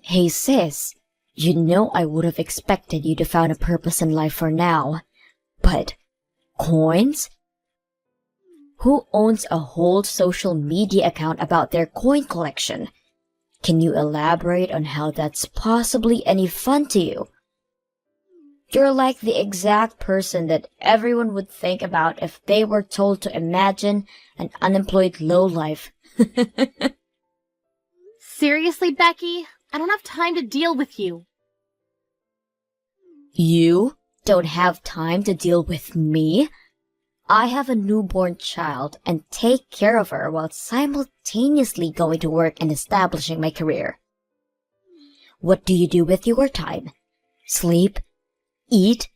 Hey sis, you know I would have expected you to find a purpose in life for now. But coins? Who owns a whole social media account about their coin collection? Can you elaborate on how that's possibly any fun to you? You're like the exact person that everyone would think about if they were told to imagine an unemployed lowlife. Seriously, Becky? I don't have time to deal with you. You don't have time to deal with me? I have a newborn child and take care of her while simultaneously going to work and establishing my career. What do you do with your time? Sleep? Eat?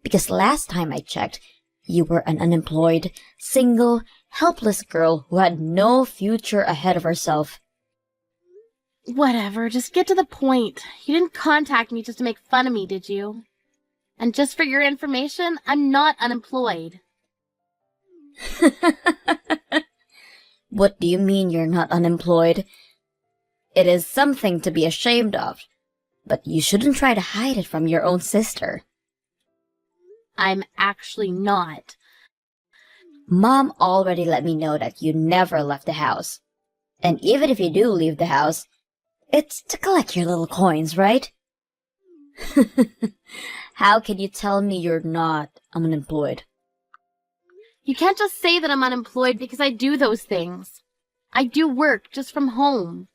Because last time I checked, you were an unemployed, single, helpless girl who had no future ahead of herself. Whatever, just get to the point. You didn't contact me just to make fun of me, did you? And just for your information, I'm not unemployed. What do you mean you're not unemployed? It is something to be ashamed of, but you shouldn't try to hide it from your own sister. I'm actually not. Mom already let me know that you never left the house. And even if you do leave the house, it's to collect your little coins, right? How can you tell me you're not unemployed? You can't just say that I'm unemployed because I do those things. I do work just from home.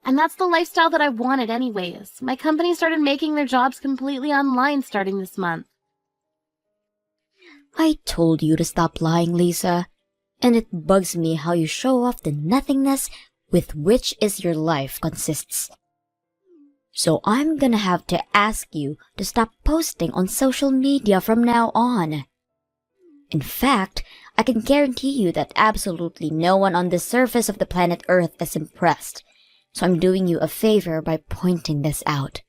And that's the lifestyle that I wanted anyways. My company started making their jobs completely online starting this month. I told you to stop lying, Lisa. And it bugs me how you show off the nothingness with which is your life consists. So I'm gonna have to ask you to stop posting on social media from now on. In fact, I can guarantee you that absolutely no one on the surface of the planet Earth is impressed. So I'm doing you a favor by pointing this out.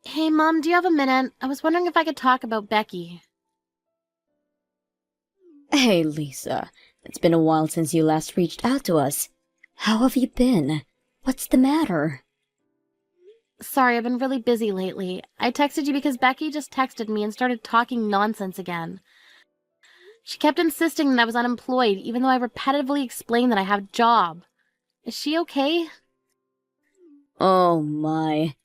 Hey, Mom, do you have a minute? I was wondering if I could talk about Becky. Hey, Lisa. It's been a while since you last reached out to us. How have you been? What's the matter? Sorry, I've been really busy lately. I texted you because Becky just texted me and started talking nonsense again. She kept insisting that I was unemployed, even though I repetitively explained that I have a job. Is she okay? Oh my.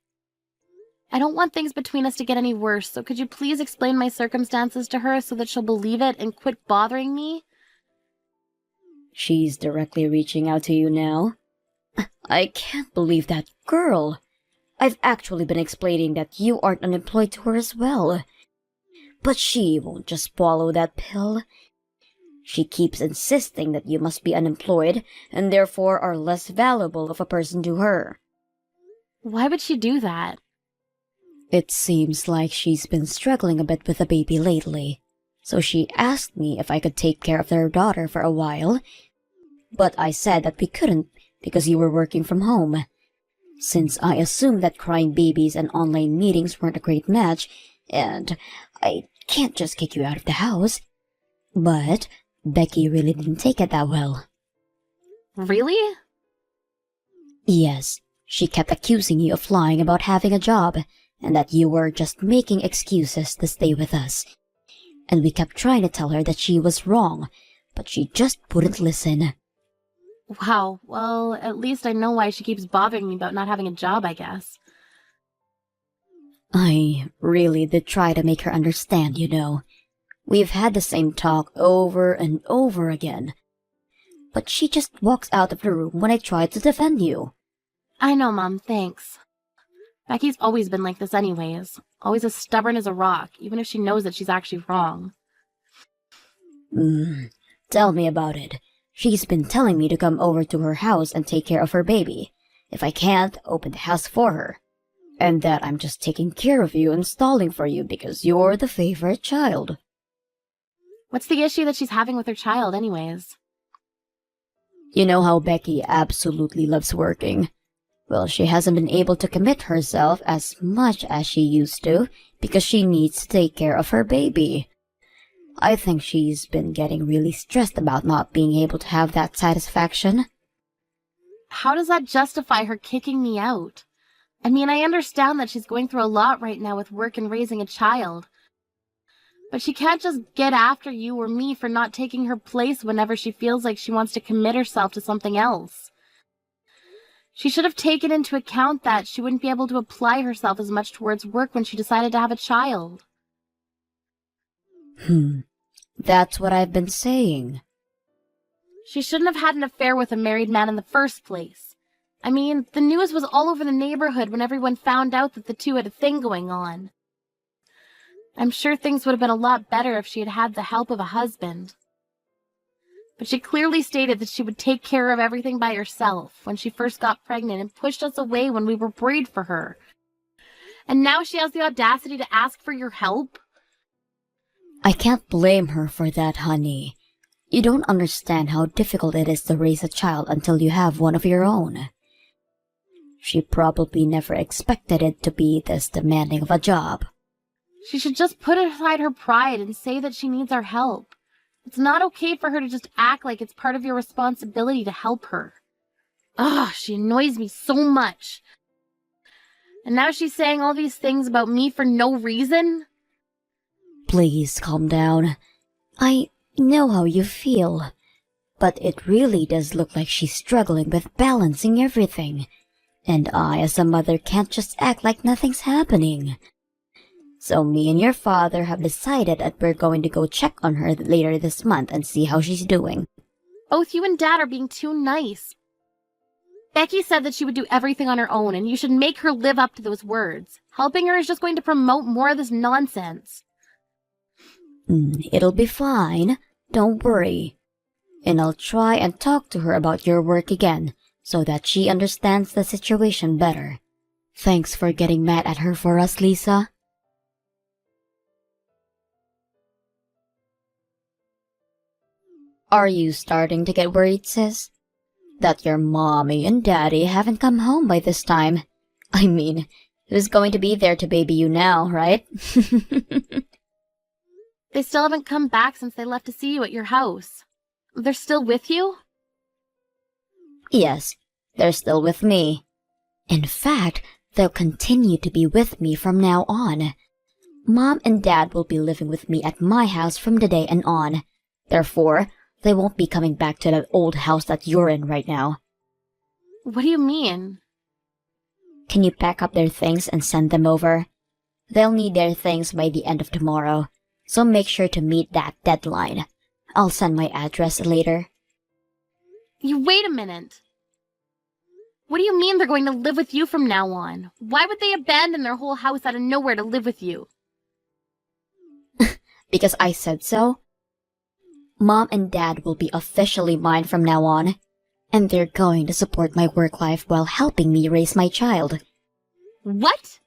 I don't want things between us to get any worse, so could you please explain my circumstances to her so that she'll believe it and quit bothering me? She's directly reaching out to you now? I can't believe that girl. I've actually been explaining that you aren't unemployed to her as well. But she won't just swallow that pill. She keeps insisting that you must be unemployed and therefore are less valuable of a person to her. Why would she do that? It seems like she's been struggling a bit with the baby lately. So she asked me if I could take care of their daughter for a while. But I said that we couldn't because you were working from home. Since I assumed that crying babies and online meetings weren't a great match, and I can't just kick you out of the house. But Becky really didn't take it that well. Really? Yes, she kept accusing you of lying about having a job, and that you were just making excuses to stay with us. And we kept trying to tell her that she was wrong, but she just wouldn't listen. Wow, well, at least I know why she keeps bothering me about not having a job, I guess. I really did try to make her understand, you know. We've had the same talk over and over again. But she just walks out of the room when I try to defend you. I know, Mom, thanks. Becky's always been like this anyways. Always as stubborn as a rock, even if she knows that she's actually wrong. Tell me about it. She's been telling me to come over to her house and take care of her baby. If I can't, open the house for her. And that I'm just taking care of you and stalling for you because you're the favorite child. What's the issue that she's having with her child anyways? You know how Becky absolutely loves working. Well, she hasn't been able to commit herself as much as she used to because she needs to take care of her baby. I think she's been getting really stressed about not being able to have that satisfaction. How does that justify her kicking me out? I mean, I understand that she's going through a lot right now with work and raising a child. But she can't just get after you or me for not taking her place whenever she feels like she wants to commit herself to something else. She should have taken into account that she wouldn't be able to apply herself as much towards work when she decided to have a child. That's what I've been saying. She shouldn't have had an affair with a married man in the first place. I mean, the news was all over the neighborhood when everyone found out that the two had a thing going on. I'm sure things would have been a lot better if she had had the help of a husband. But she clearly stated that she would take care of everything by herself when she first got pregnant and pushed us away when we were worried for her. And now she has the audacity to ask for your help? I can't blame her for that, honey. You don't understand how difficult it is to raise a child until you have one of your own. She probably never expected it to be this demanding of a job. She should just put aside her pride and say that she needs our help. It's not okay for her to just act like it's part of your responsibility to help her. Ugh, she annoys me so much. And now she's saying all these things about me for no reason? Please calm down. I know how you feel, but it really does look like she's struggling with balancing everything. And I, as a mother, can't just act like nothing's happening. So me and your father have decided that we're going to go check on her later this month and see how she's doing. Both you and Dad are being too nice. Becky said that she would do everything on her own, and you should make her live up to those words. Helping her is just going to promote more of this nonsense. It'll be fine. Don't worry. And I'll try and talk to her about your work again, so that she understands the situation better. Thanks for getting mad at her for us, Lisa. Are you starting to get worried, sis? That your mommy and daddy haven't come home by this time? I mean, who's going to be there to baby you now, right? They still haven't come back since they left to see you at your house. They're still with you? Yes, they're still with me. In fact, they'll continue to be with me from now on. Mom and Dad will be living with me at my house from today and on. Therefore, they won't be coming back to that old house that you're in right now. What do you mean? Can you pack up their things and send them over? They'll need their things by the end of tomorrow, so make sure to meet that deadline. I'll send my address later. You wait a minute. What do you mean they're going to live with you from now on? Why would they abandon their whole house out of nowhere to live with you? Because I said so. Mom and Dad will be officially mine from now on, and they're going to support my work life while helping me raise my child. What?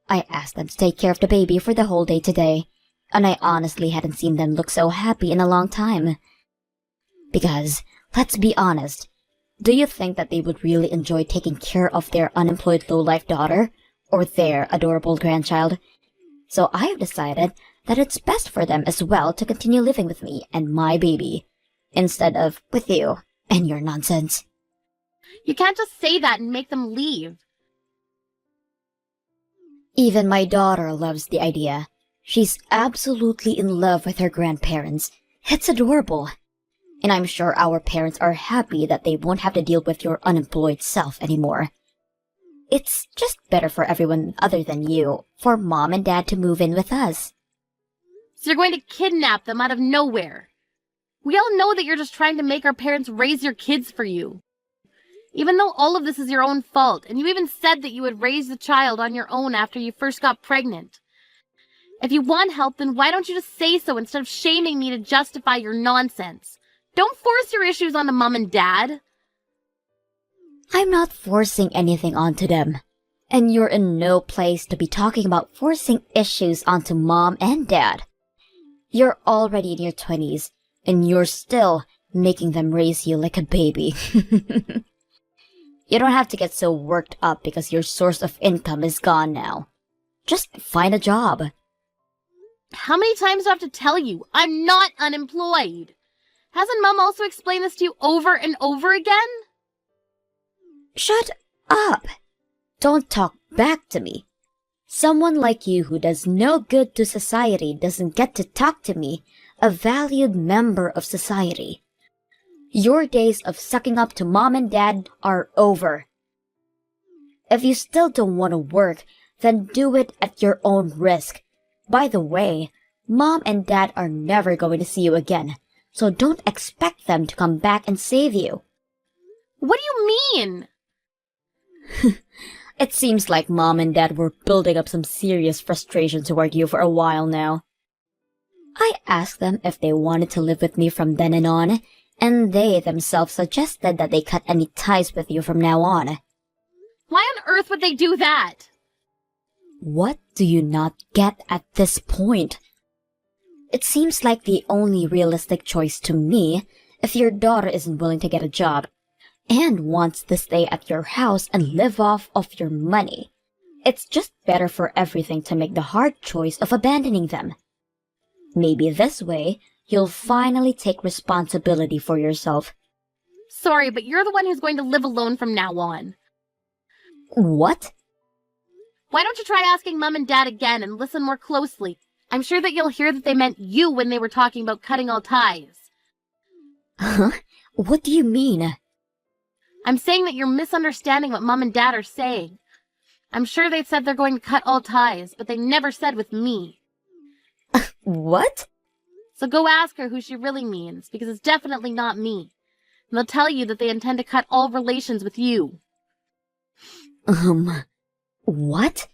I asked them to take care of the baby for the whole day today, and I honestly hadn't seen them look so happy in a long time. Because, let's be honest, do you think that they would really enjoy taking care of their unemployed low-life daughter, or their adorable grandchild? So I have decided that it's best for them as well to continue living with me and my baby, instead of with you and your nonsense. You can't just say that and make them leave. Even my daughter loves the idea. She's absolutely in love with her grandparents. It's adorable. And I'm sure our parents are happy that they won't have to deal with your unemployed self anymore. It's just better for everyone other than you, for Mom and Dad to move in with us. So you're going to kidnap them out of nowhere. We all know that you're just trying to make our parents raise your kids for you. Even though all of this is your own fault, and you even said that you would raise the child on your own after you first got pregnant. If you want help, then why don't you just say so instead of shaming me to justify your nonsense? Don't force your issues onto Mom and Dad. I'm not forcing anything onto them. And you're in no place to be talking about forcing issues onto Mom and Dad. You're already in your 20s, and you're still making them raise you like a baby. You don't have to get so worked up because your source of income is gone now. Just find a job. How many times do I have to tell you? I'm not unemployed. Hasn't Mom also explained this to you over and over again? Shut up! Don't talk back to me. Someone like you who does no good to society doesn't get to talk to me, a valued member of society. Your days of sucking up to Mom and Dad are over. If you still don't want to work, then do it at your own risk. By the way, Mom and Dad are never going to see you again, so don't expect them to come back and save you. What do you mean? It seems like Mom and Dad were building up some serious frustration toward you for a while now. I asked them if they wanted to live with me from then and on, and they themselves suggested that they cut any ties with you from now on. Why on earth would they do that? What do you not get at this point? It seems like the only realistic choice to me if your daughter isn't willing to get a job and wants to stay at your house and live off of your money. It's just better for everything to make the hard choice of abandoning them. Maybe this way, you'll finally take responsibility for yourself. Sorry, but you're the one who's going to live alone from now on. What? Why don't you try asking Mom and Dad again and listen more closely? I'm sure that you'll hear that they meant you when they were talking about cutting all ties. Huh? What do you mean? I'm saying that you're misunderstanding what Mom and Dad are saying. I'm sure they said they're going to cut all ties, but they never said with me. What? So go ask her who she really means, because it's definitely not me. And they'll tell you that they intend to cut all relations with you. What?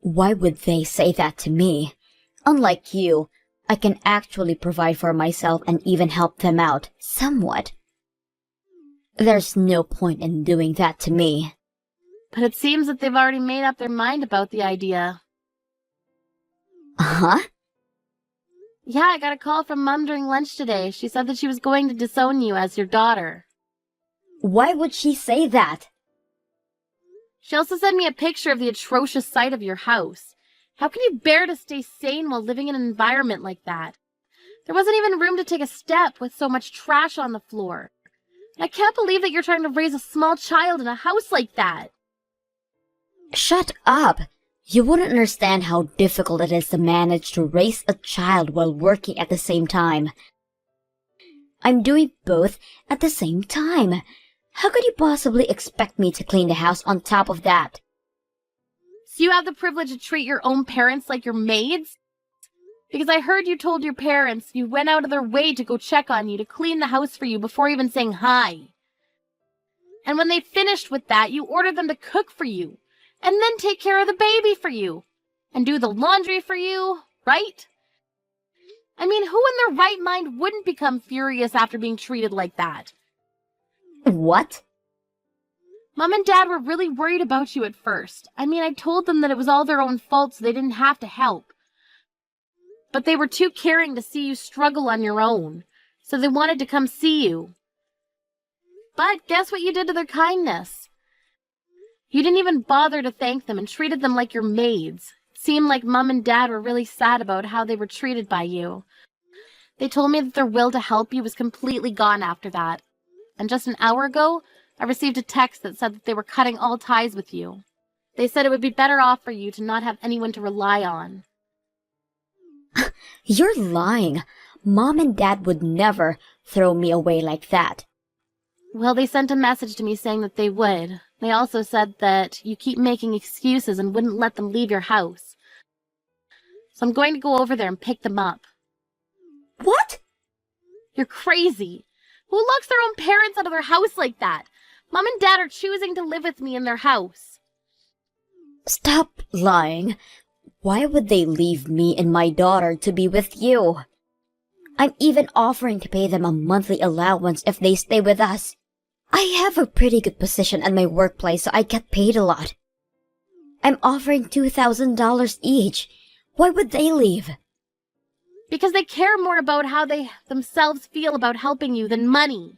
Why would they say that to me? Unlike you, I can actually provide for myself and even help them out, somewhat. There's no point in doing that to me. But it seems that they've already made up their mind about the idea. Huh? Yeah, I got a call from Mom during lunch today. She said that she was going to disown you as your daughter. Why would she say that? She also sent me a picture of the atrocious sight of your house. How can you bear to stay sane while living in an environment like that? There wasn't even room to take a step with so much trash on the floor. I can't believe that you're trying to raise a small child in a house like that. Shut up! You wouldn't understand how difficult it is to manage to raise a child while working at the same time. I'm doing both at the same time. How could you possibly expect me to clean the house on top of that? So you have the privilege to treat your own parents like your maids? Because I heard you told your parents you went out of their way to go check on you, to clean the house for you before even saying hi. And when they finished with that, you ordered them to cook for you, and then take care of the baby for you, and do the laundry for you, right? I mean, who in their right mind wouldn't become furious after being treated like that? What? Mom and Dad were really worried about you at first. I mean, I told them that it was all their own fault, so they didn't have to help. But they were too caring to see you struggle on your own, so they wanted to come see you. But guess what you did to their kindness? You didn't even bother to thank them and treated them like your maids. It seemed like Mom and Dad were really sad about how they were treated by you. They told me that their will to help you was completely gone after that. And just an hour ago, I received a text that said that they were cutting all ties with you. They said it would be better off for you to not have anyone to rely on. You're lying. Mom and Dad would never throw me away like that. Well, they sent a message to me saying that they would. They also said that you keep making excuses and wouldn't let them leave your house. So I'm going to go over there and pick them up. What? You're crazy. Who locks their own parents out of their house like that? Mom and Dad are choosing to live with me in their house. Stop lying. Why would they leave me and my daughter to be with you? I'm even offering to pay them a monthly allowance if they stay with us. I have a pretty good position at my workplace, so I get paid a lot. I'm offering $2,000 each. Why would they leave? Because they care more about how they themselves feel about helping you than money.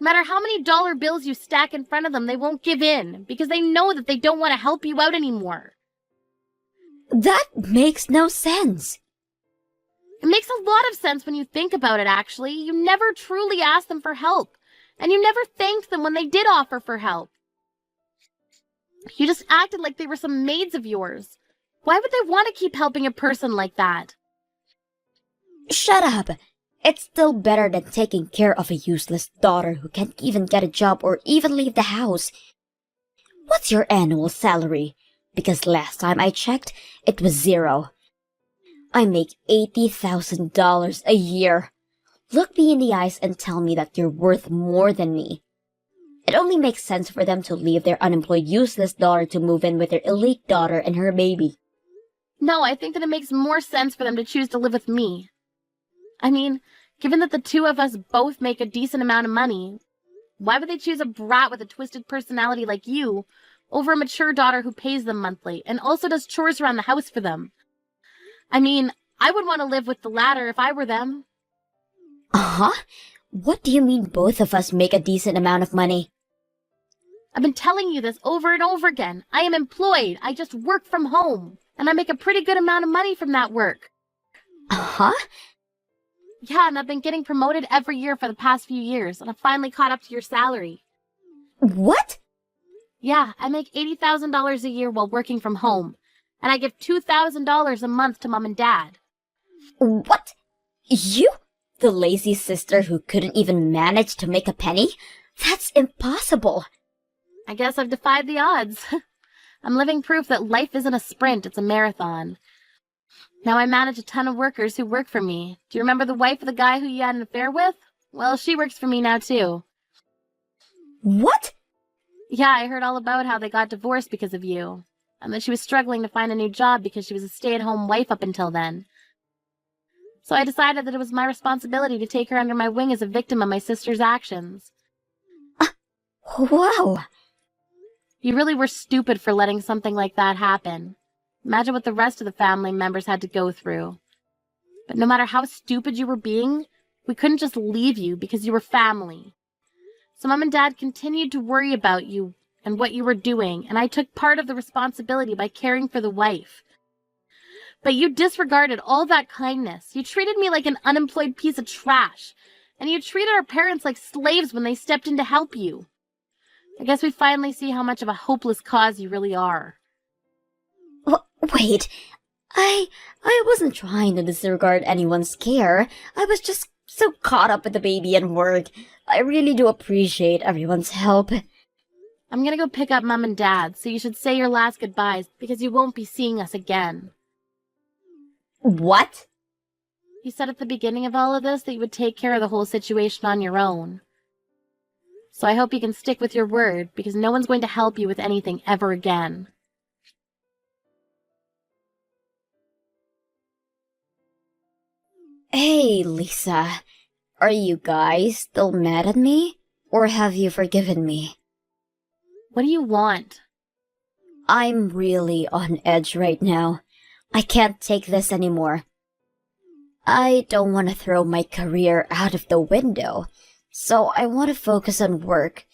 No matter how many dollar bills you stack in front of them, they won't give in because they know that they don't want to help you out anymore. That makes no sense. It makes a lot of sense when you think about it, actually. You never truly asked them for help, and you never thanked them when they did offer for help. You just acted like they were some maids of yours. Why would they want to keep helping a person like that? Shut up! It's still better than taking care of a useless daughter who can't even get a job or even leave the house. What's your annual salary? Because last time I checked, it was 0. I make $80,000 a year. Look me in the eyes and tell me that you're worth more than me. It only makes sense for them to leave their unemployed useless daughter to move in with their elite daughter and her baby. No, I think that it makes more sense for them to choose to live with me. I mean, given that the two of us both make a decent amount of money, why would they choose a brat with a twisted personality like you over a mature daughter who pays them monthly and also does chores around the house for them? I mean, I would want to live with the latter if I were them. Uh-huh? What do you mean both of us make a decent amount of money? I've been telling you this over and over again. I am employed. I just work from home. And I make a pretty good amount of money from that work. Uh-huh? Yeah, and I've been getting promoted every year for the past few years, and I've finally caught up to your salary. What? Yeah, I make $80,000 a year while working from home, and I give $2,000 a month to Mom and Dad. What? You? The lazy sister who couldn't even manage to make a penny? That's impossible. I guess I've defied the odds. I'm living proof that life isn't a sprint, it's a marathon. Now I manage a ton of workers who work for me. Do you remember the wife of the guy who you had an affair with? Well, she works for me now, too. What? Yeah, I heard all about how they got divorced because of you, and that she was struggling to find a new job because she was a stay-at-home wife up until then. So I decided that it was my responsibility to take her under my wing as a victim of my sister's actions. Wow. You really were stupid for letting something like that happen. Imagine what the rest of the family members had to go through. But no matter how stupid you were being, we couldn't just leave you because you were family. So Mom and Dad continued to worry about you and what you were doing, and I took part of the responsibility by caring for the wife. But you disregarded all that kindness. You treated me like an unemployed piece of trash, and you treated our parents like slaves when they stepped in to help you. I guess we finally see how much of a hopeless cause you really are. Wait, I wasn't trying to disregard anyone's care. I was just so caught up with the baby and work. I really do appreciate everyone's help. I'm gonna go pick up Mom and Dad, so you should say your last goodbyes, because you won't be seeing us again. What? You said at the beginning of all of this that you would take care of the whole situation on your own. So I hope you can stick with your word, because no one's going to help you with anything ever again. Hey, Lisa. Are you guys still mad at me? Or have you forgiven me? What do you want? I'm really on edge right now. I can't take this anymore. I don't want to throw my career out of the window, so I want to focus on work.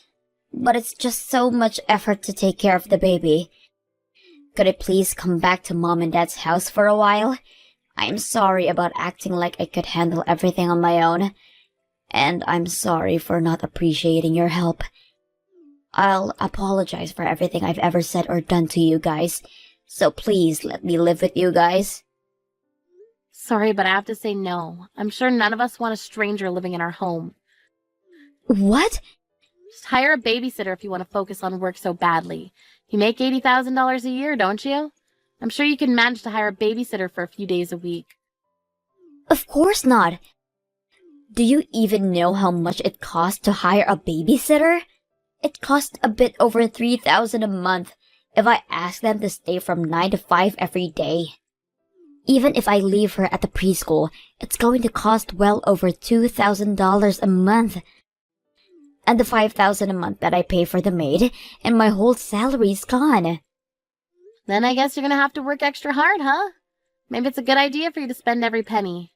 But it's just so much effort to take care of the baby. Could I please come back to Mom and Dad's house for a while? I'm sorry about acting like I could handle everything on my own. And I'm sorry for not appreciating your help. I'll apologize for everything I've ever said or done to you guys. So please let me live with you guys. Sorry, but I have to say no. I'm sure none of us want a stranger living in our home. What? Just hire a babysitter if you want to focus on work so badly. You make $80,000 a year, don't you? I'm sure you can manage to hire a babysitter for a few days a week. Of course not. Do you even know how much it costs to hire a babysitter? It costs a bit over $3,000 a month if I ask them to stay from 9 to 5 every day. Even if I leave her at the preschool, it's going to cost well over $2,000 a month. And the $5,000 a month that I pay for the maid, and my whole salary's gone. Then I guess you're gonna have to work extra hard, huh? Maybe it's a good idea for you to spend every penny.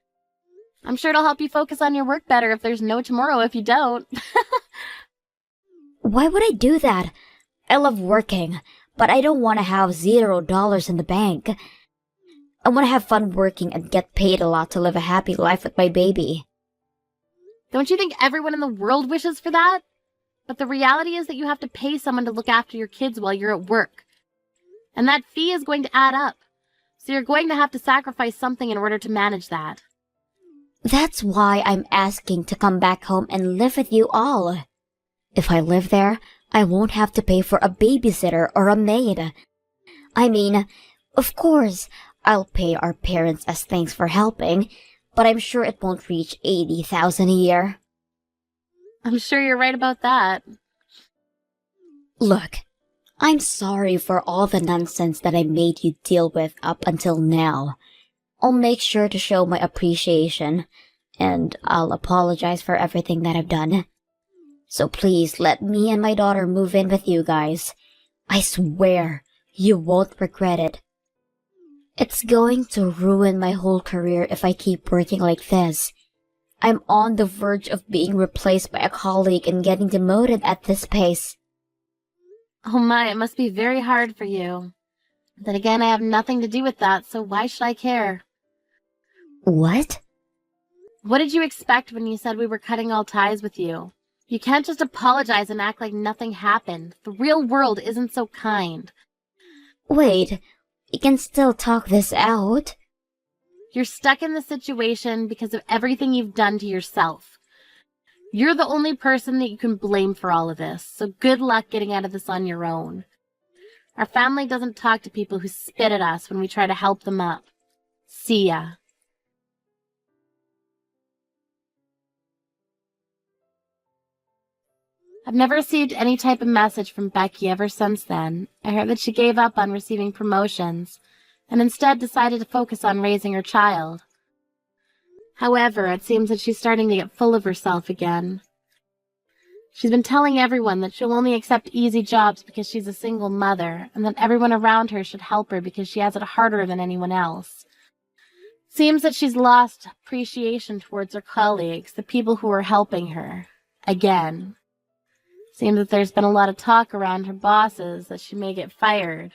I'm sure it'll help you focus on your work better if there's no tomorrow if you don't. Why would I do that? I love working, but I don't want to have $0 in the bank. I want to have fun working and get paid a lot to live a happy life with my baby. Don't you think everyone in the world wishes for that? But the reality is that you have to pay someone to look after your kids while you're at work. And that fee is going to add up. So you're going to have to sacrifice something in order to manage that. That's why I'm asking to come back home and live with you all. If I live there, I won't have to pay for a babysitter or a maid. I mean, of course, I'll pay our parents as thanks for helping, but I'm sure it won't reach 80,000 a year. I'm sure you're right about that. Look, I'm sorry for all the nonsense that I made you deal with up until now. I'll make sure to show my appreciation, and I'll apologize for everything that I've done. So please let me and my daughter move in with you guys. I swear, you won't regret it. It's going to ruin my whole career if I keep working like this. I'm on the verge of being replaced by a colleague and getting demoted at this pace. Oh my, it must be very hard for you. Then again, I have nothing to do with that, so why should I care? What? What did you expect when you said we were cutting all ties with you? You can't just apologize and act like nothing happened. The real world isn't so kind. Wait, we can still talk this out. You're stuck in the situation because of everything you've done to yourself. You're the only person that you can blame for all of this, so good luck getting out of this on your own. Our family doesn't talk to people who spit at us when we try to help them up. See ya. I've never received any type of message from Becky ever since then. I heard that she gave up on receiving promotions and instead decided to focus on raising her child. However, it seems that she's starting to get full of herself again. She's been telling everyone that she'll only accept easy jobs because she's a single mother, and that everyone around her should help her because she has it harder than anyone else. Seems that she's lost appreciation towards her colleagues, the people who are helping her. Again. Seems that there's been a lot of talk around her bosses that she may get fired.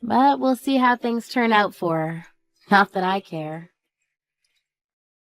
But we'll see how things turn out for her. Not that I care.